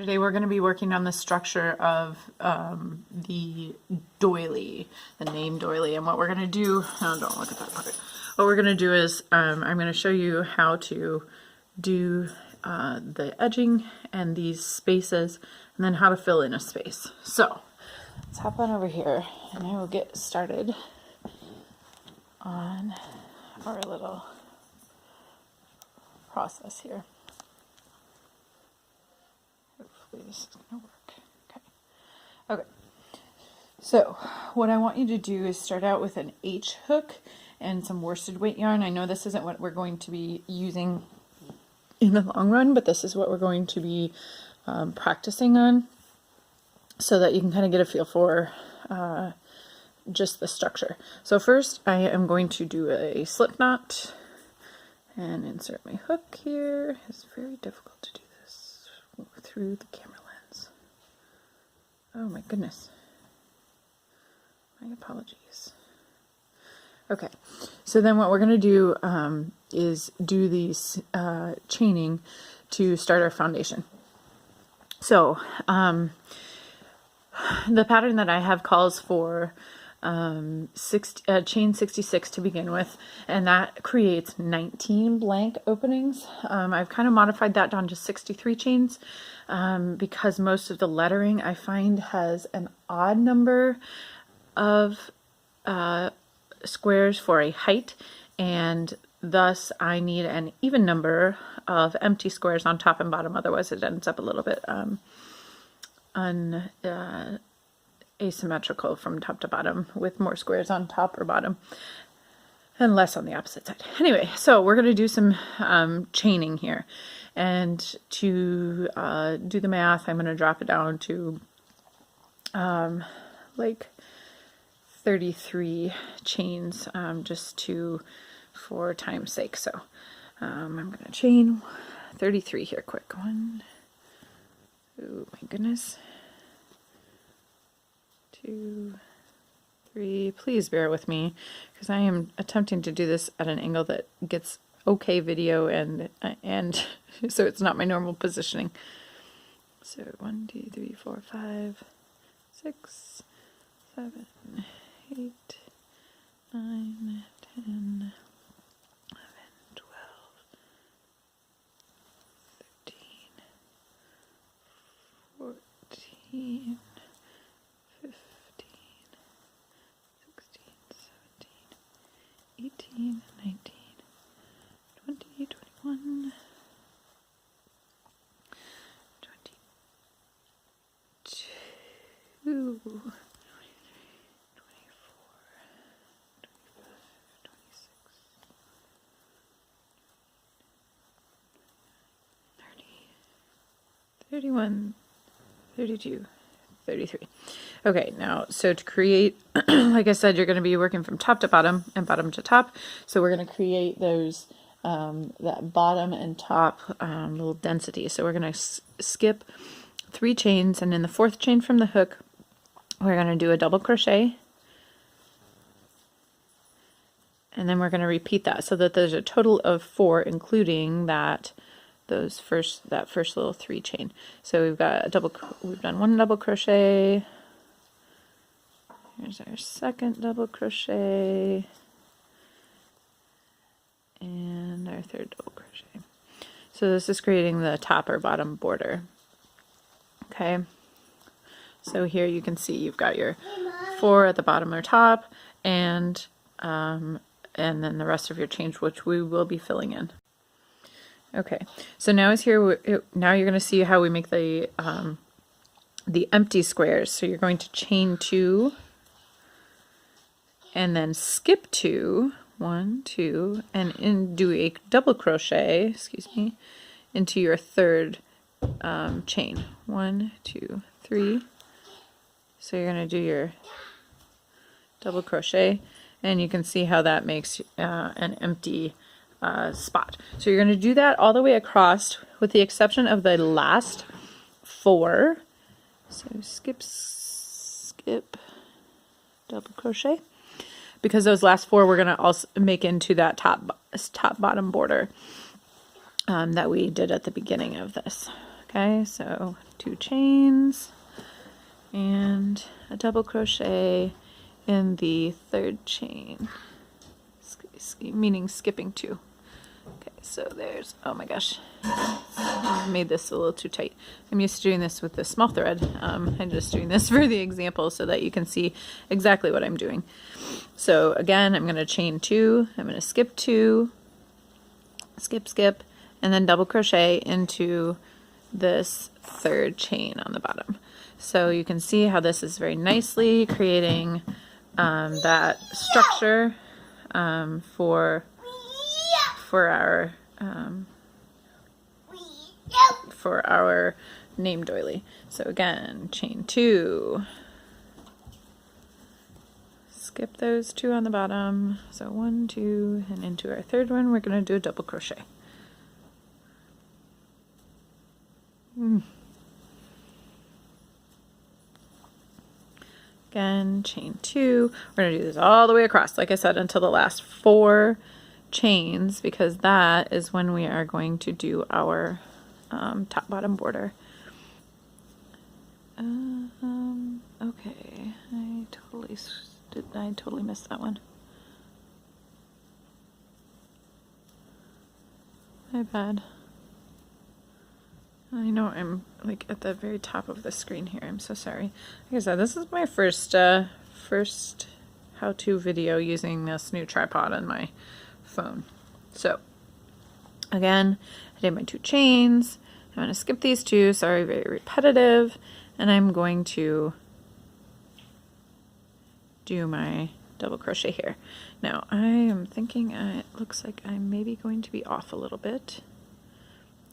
Today we're going to be working on the structure of the doily, the name doily, and what we're going to do, oh, don't look at that part. What we're going to do is I'm going to show you how to do the edging and these spaces, and then how to fill in a space. So let's hop on over here and I will get started on our little process here. Hopefully this is going to work. Okay. So what I want you to do is start out with an H hook and some worsted weight yarn. I know this isn't what we're going to be using in the long run, but this is what we're going to be practicing on, so that you can kind of get a feel for just the structure. So first I am going to do a slip knot and insert my hook here. It's very difficult to do this through the camera lens. Oh my goodness. My apologies. Okay, so then what we're going to do is do these chaining to start our foundation. So the pattern that I have calls for chain 66 to begin with, and that creates 19 blank openings. I've kind of modified that down to 63 chains because most of the lettering I find has an odd number of squares for a height, and thus I need an even number of empty squares on top and bottom, otherwise it ends up a little bit asymmetrical from top to bottom, with more squares on top or bottom and less on the opposite side. Anyway, so we're going to do some chaining here, and to do the math, I'm going to drop it down to like 33 chains, just for time's sake. So I'm going to chain 33 here quick. One, oh my goodness, 2, 3. Please bear with me because I am attempting to do this at an angle that gets okay video, and so it's not my normal positioning. So 1, 2, 3, 4, 5, 6, 7, 8, 9, 10, 11, 12, 13, 14, 15, 16, 17, 18, 19, 20, 21, 22, 31, 32, 33. Okay, now, so to create, like I said, you're going to be working from top to bottom and bottom to top. So we're going to create those, that bottom and top little density. So we're going to skip 3 chains, and in the 4th chain from the hook, we're going to do a double crochet. And then we're going to repeat that so that there's a total of 4, including that first little 3 chain. So we've done 1 double crochet. Here's our 2nd double crochet and our 3rd double crochet. So this is creating the top or bottom border. Okay. So here you can see you've got your 4 at the bottom or top, and then the rest of your chains, which we will be filling in. Okay, so now now you're going to see how we make the empty squares. So you're going to chain 2 and then skip 2, 1, 2, and do a double crochet, excuse me, into your 3rd chain. 1, 2, 3. So you're going to do your double crochet, and you can see how that makes an empty spot. So you're going to do that all the way across, with the exception of the last 4. So skip, double crochet, because those last 4 we're going to also make into that top bottom border that we did at the beginning of this. Okay, so 2 chains and a double crochet in the 3rd chain, meaning skipping 2. Okay, so there's, oh my gosh, I made this a little too tight. I'm used to doing this with the small thread. I'm just doing this for the example so that you can see exactly what I'm doing. So again, I'm going to chain 2, I'm going to skip 2, skip, skip, and then double crochet into this 3rd chain on the bottom. So you can see how this is very nicely creating that structure for our name doily. So again, chain 2, skip those 2 on the bottom. So 1, 2, and into our 3rd one, we're going to do a double crochet. Again, chain 2. We're going to do this all the way across, like I said, until the last 4 chains, because that is when we are going to do our top bottom border. Okay, I totally missed that one. My bad. I know I'm like at the very top of the screen here. I'm so sorry. Like I said, this is my first how-to video using this new tripod on my phone. So again, I did my 2 chains. I'm going to skip these 2. Sorry, very repetitive. And I'm going to do my double crochet here. Now I am thinking it looks like I'm maybe going to be off a little bit.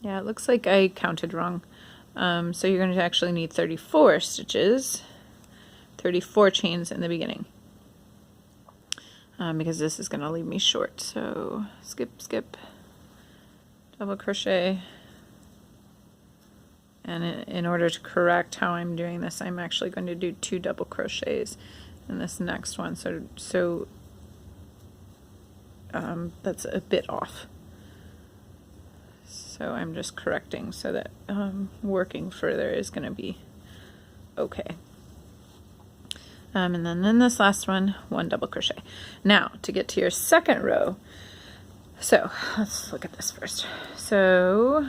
Yeah, it looks like I counted wrong. So you're going to actually need 34 stitches, 34 chains in the beginning, because this is going to leave me short. So skip, skip, double crochet. And in order to correct how I'm doing this, I'm actually going to do 2 double crochets in this next one. So that's a bit off. So I'm just correcting so that working further is going to be okay. And then in this last one, 1 double crochet. Now to get to your 2nd row, so let's look at this first. So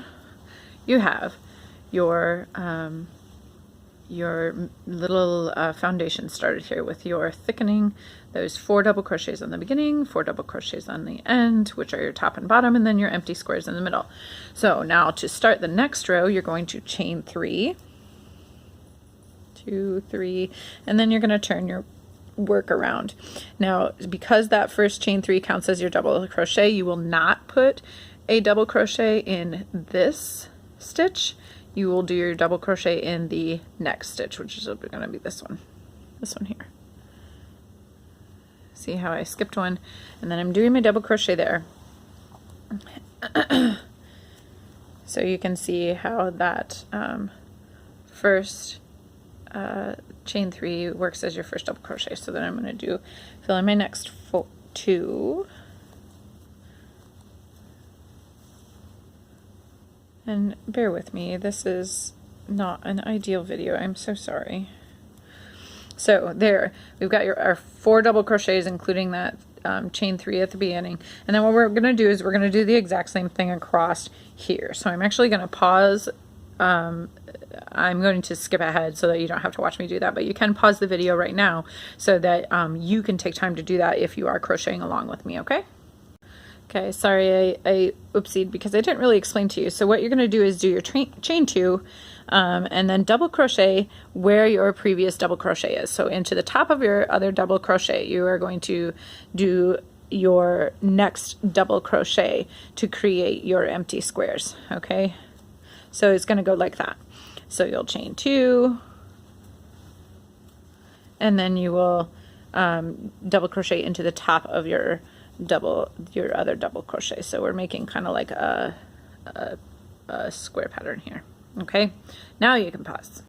you have your little foundation started here with your thickening, those 4 double crochets on the beginning, 4 double crochets on the end, which are your top and bottom, and then your empty squares in the middle. So now to start the next row, you're going to chain 3, 2, 3, and then you're going to turn your work around. Now, because that first chain 3 counts as your double crochet, you will not put a double crochet in this stitch. You will do your double crochet in the next stitch, which is going to be this one here. See how I skipped one, and then I'm doing my double crochet there. So you can see how that first chain 3 works as your first double crochet. So then I'm going to fill in my next 2. And bear with me, this is not an ideal video. I'm so sorry. So there, we've got our 4 double crochets, including that chain 3 at the beginning. And then what we're going to do is we're going to do the exact same thing across here. So I'm actually going to pause. I'm going to skip ahead so that you don't have to watch me do that, but you can pause the video right now so that you can take time to do that if you are crocheting along with me, okay? Okay, sorry, I oopsied because I didn't really explain to you. So what you're going to do is do your chain 2 and then double crochet where your previous double crochet is. So into the top of your other double crochet, you are going to do your next double crochet to create your empty squares, okay? So it's going to go like that. So you'll chain 2, and then you will double crochet into the top of your other double crochet. So we're making kind of like a square pattern here. Okay, now you can pause.